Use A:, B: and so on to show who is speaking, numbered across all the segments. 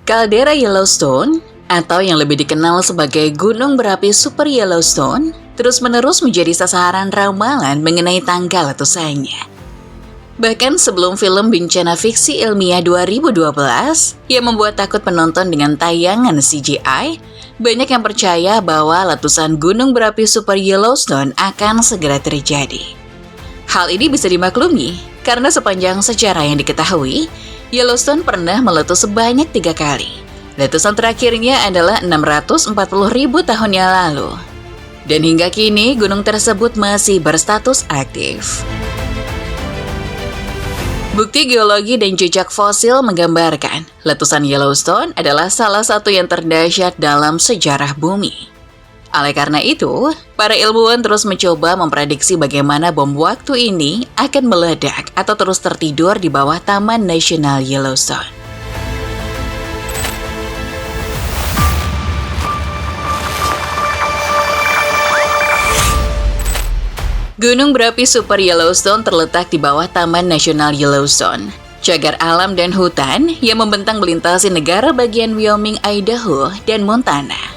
A: Kaldera Yellowstone, atau yang lebih dikenal sebagai Gunung Berapi Super Yellowstone, terus-menerus menjadi sasaran ramalan mengenai tanggal letusannya. Bahkan sebelum film bencana fiksi ilmiah 2012 yang membuat takut penonton dengan tayangan CGI, banyak yang percaya bahwa letusan Gunung Berapi Super Yellowstone akan segera terjadi. Hal ini bisa dimaklumi karena sepanjang sejarah yang diketahui, Yellowstone pernah meletus sebanyak 3 kali. Letusan terakhirnya adalah 640.000 tahun yang lalu. Dan hingga kini, gunung tersebut masih berstatus aktif. Bukti geologi dan jejak fosil menggambarkan letusan Yellowstone adalah salah satu yang terdahsyat dalam sejarah bumi. Oleh karena itu, para ilmuwan terus mencoba memprediksi bagaimana bom waktu ini akan meledak atau terus tertidur di bawah Taman Nasional Yellowstone. Gunung Berapi Super Yellowstone terletak di bawah Taman Nasional Yellowstone, cagar alam dan hutan yang membentang melintasi negara bagian Wyoming, Idaho, dan Montana.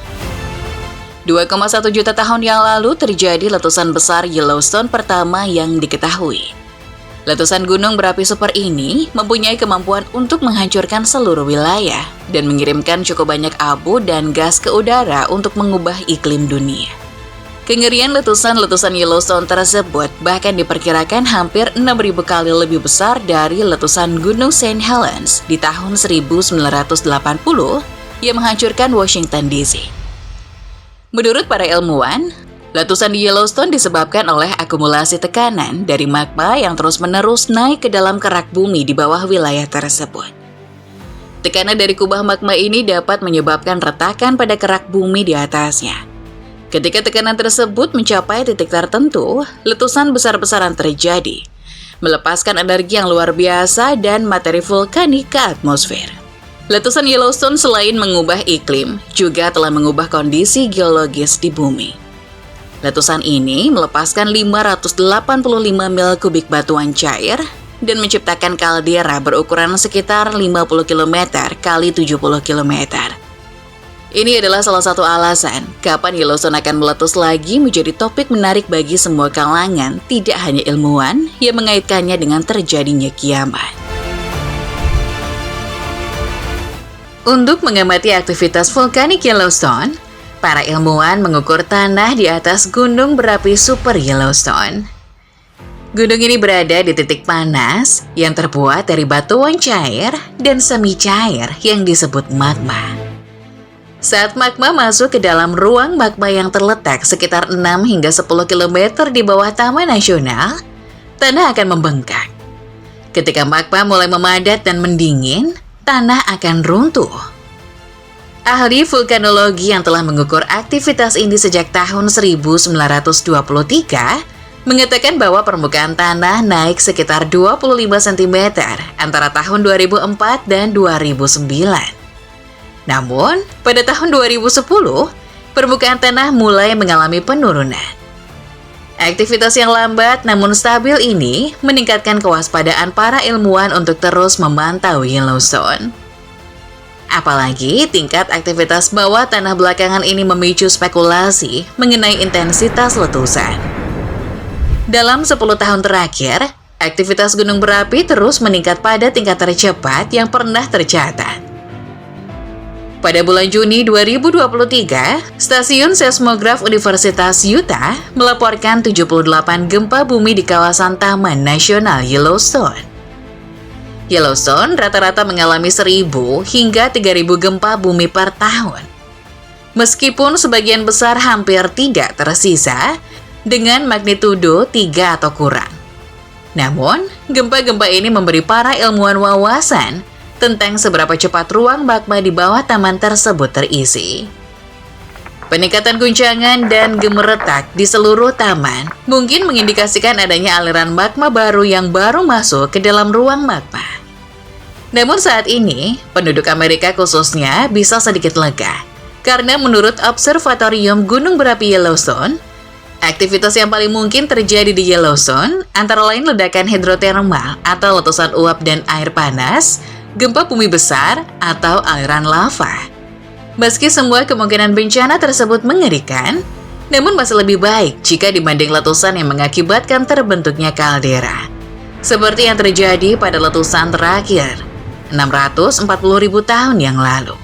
A: 2,1 juta tahun yang lalu terjadi letusan besar Yellowstone pertama yang diketahui. Letusan gunung berapi super ini mempunyai kemampuan untuk menghancurkan seluruh wilayah dan mengirimkan cukup banyak abu dan gas ke udara untuk mengubah iklim dunia. Kengerian letusan-letusan Yellowstone tersebut bahkan diperkirakan hampir 6.000 kali lebih besar dari letusan Gunung St. Helens di tahun 1980 yang menghancurkan Washington DC. Menurut para ilmuwan, letusan di Yellowstone disebabkan oleh akumulasi tekanan dari magma yang terus-menerus naik ke dalam kerak bumi di bawah wilayah tersebut. Tekanan dari kubah magma ini dapat menyebabkan retakan pada kerak bumi di atasnya. Ketika tekanan tersebut mencapai titik tertentu, letusan besar-besaran terjadi, melepaskan energi yang luar biasa dan materi vulkanik ke atmosfer. Letusan Yellowstone selain mengubah iklim, juga telah mengubah kondisi geologis di bumi. Letusan ini melepaskan 585 mil kubik batuan cair dan menciptakan kaldera berukuran sekitar 50 km kali 70 km. Ini adalah salah satu alasan kapan Yellowstone akan meletus lagi menjadi topik menarik bagi semua kalangan, tidak hanya ilmuwan yang mengaitkannya dengan terjadinya kiamat. Untuk mengamati aktivitas vulkanik Yellowstone, para ilmuwan mengukur tanah di atas Gunung Berapi Super Yellowstone. Gunung ini berada di titik panas yang terbuat dari batuan cair dan semi cair yang disebut magma. Saat magma masuk ke dalam ruang magma yang terletak sekitar 6 hingga 10 km di bawah Taman Nasional, tanah akan membengkak. Ketika magma mulai memadat dan mendingin, tanah akan runtuh. Ahli vulkanologi yang telah mengukur aktivitas ini sejak tahun 1923 mengatakan bahwa permukaan tanah naik sekitar 25 cm antara tahun 2004 dan 2009. Namun, pada tahun 2010, permukaan tanah mulai mengalami penurunan. Aktivitas yang lambat namun stabil ini meningkatkan kewaspadaan para ilmuwan untuk terus memantau Yellowstone. Apalagi tingkat aktivitas bawah tanah belakangan ini memicu spekulasi mengenai intensitas letusan. Dalam 10 tahun terakhir, aktivitas gunung berapi terus meningkat pada tingkat tercepat yang pernah tercatat. Pada bulan Juni 2023, Stasiun Seismograf Universitas Utah melaporkan 78 gempa bumi di kawasan Taman Nasional Yellowstone. Yellowstone rata-rata mengalami 1.000 hingga 3.000 gempa bumi per tahun. Meskipun sebagian besar hampir tidak tersisa dengan magnitudo 3 atau kurang. Namun, gempa-gempa ini memberi para ilmuwan wawasan tentang seberapa cepat ruang magma di bawah taman tersebut terisi. Peningkatan guncangan dan gemeretak di seluruh taman mungkin mengindikasikan adanya aliran magma baru yang baru masuk ke dalam ruang magma. Namun saat ini, penduduk Amerika khususnya bisa sedikit lega, karena menurut Observatorium Gunung Berapi Yellowstone, aktivitas yang paling mungkin terjadi di Yellowstone antara lain ledakan hidrotermal atau letusan uap dan air panas gempa bumi besar, atau aliran lava. Meski semua kemungkinan bencana tersebut mengerikan, namun masih lebih baik jika dibanding letusan yang mengakibatkan terbentuknya kaldera. Seperti yang terjadi pada letusan terakhir, 640.000 tahun yang lalu.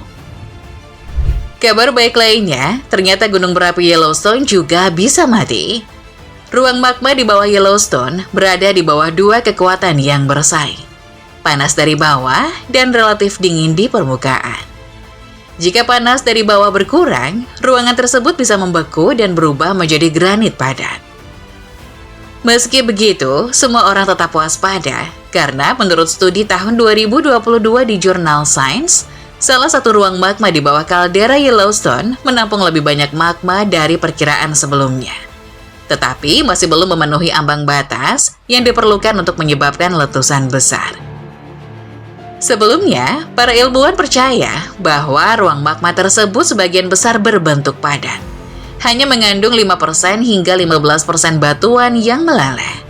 A: Kabar baik lainnya, ternyata gunung berapi Yellowstone juga bisa mati. Ruang magma di bawah Yellowstone berada di bawah dua kekuatan yang bersaing. Panas dari bawah dan relatif dingin di permukaan. Jika panas dari bawah berkurang, ruangan tersebut bisa membeku dan berubah menjadi granit padat. Meski begitu, semua orang tetap waspada karena menurut studi tahun 2022 di jurnal Science, salah satu ruang magma di bawah kaldera Yellowstone menampung lebih banyak magma dari perkiraan sebelumnya. Tetapi masih belum memenuhi ambang batas yang diperlukan untuk menyebabkan letusan besar. Sebelumnya, para ilmuwan percaya bahwa ruang magma tersebut sebagian besar berbentuk padat. Hanya mengandung 5% hingga 15% batuan yang meleleh.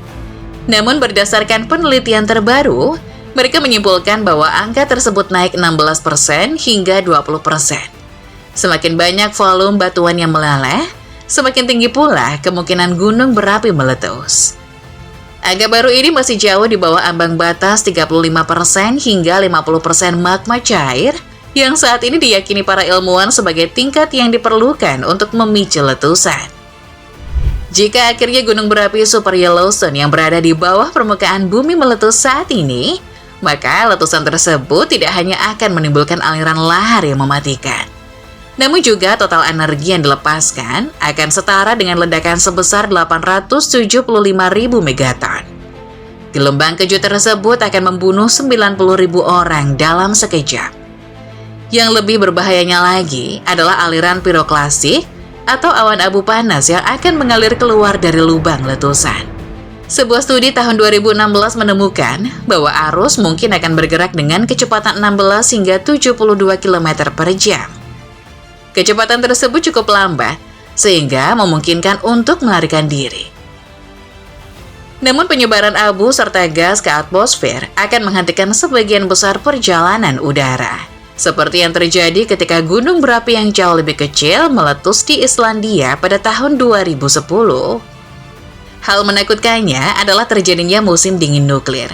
A: Namun berdasarkan penelitian terbaru, mereka menyimpulkan bahwa angka tersebut naik 16% hingga 20%. Semakin banyak volume batuan yang meleleh, semakin tinggi pula kemungkinan gunung berapi meletus. Angka baru ini masih jauh di bawah ambang batas 35% hingga 50% magma cair yang saat ini diyakini para ilmuwan sebagai tingkat yang diperlukan untuk memicu letusan. Jika akhirnya gunung berapi Super Yellowstone yang berada di bawah permukaan bumi meletus saat ini, maka letusan tersebut tidak hanya akan menimbulkan aliran lahar yang mematikan, namun juga total energi yang dilepaskan akan setara dengan ledakan sebesar 875.000 megaton. Gelombang kejut tersebut akan membunuh 90.000 orang dalam sekejap. Yang lebih berbahayanya lagi adalah aliran piroklasik atau awan abu panas yang akan mengalir keluar dari lubang letusan. Sebuah studi tahun 2016 menemukan bahwa arus mungkin akan bergerak dengan kecepatan 16 hingga 72 km per jam. Kecepatan tersebut cukup lambat, sehingga memungkinkan untuk melarikan diri. Namun penyebaran abu serta gas ke atmosfer akan menghentikan sebagian besar perjalanan udara. Seperti yang terjadi ketika gunung berapi yang jauh lebih kecil meletus di Islandia pada tahun 2010. Hal menakutkannya adalah terjadinya musim dingin nuklir,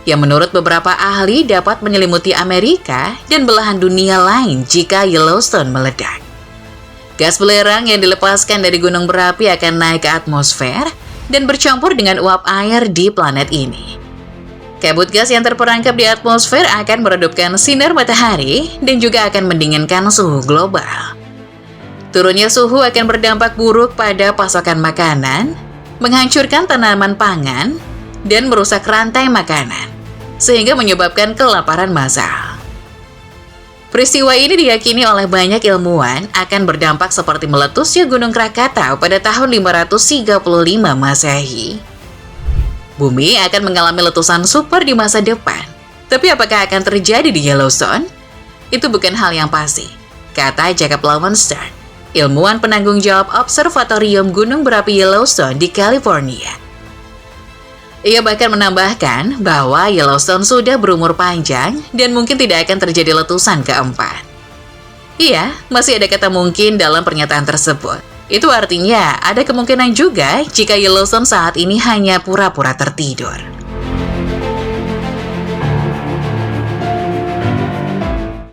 A: yang menurut beberapa ahli dapat menyelimuti Amerika dan belahan dunia lain jika Yellowstone meledak. Gas belerang yang dilepaskan dari gunung berapi akan naik ke atmosfer dan bercampur dengan uap air di planet ini. Kabut gas yang terperangkap di atmosfer akan meredupkan sinar matahari dan juga akan mendinginkan suhu global. Turunnya suhu akan berdampak buruk pada pasokan makanan, menghancurkan tanaman pangan, dan merusak rantai makanan, sehingga menyebabkan kelaparan massal. Peristiwa ini diyakini oleh banyak ilmuwan akan berdampak seperti meletusnya Gunung Krakatau pada tahun 535 Masehi. Bumi akan mengalami letusan super di masa depan, tapi apakah akan terjadi di Yellowstone? Itu bukan hal yang pasti, kata Jacob Lowenstein, ilmuwan penanggung jawab Observatorium Gunung Berapi Yellowstone di California. Ia bahkan menambahkan bahwa Yellowstone sudah berumur panjang dan mungkin tidak akan terjadi letusan keempat. Iya, masih ada kata mungkin dalam pernyataan tersebut. Itu artinya ada kemungkinan juga jika Yellowstone saat ini hanya pura-pura tertidur.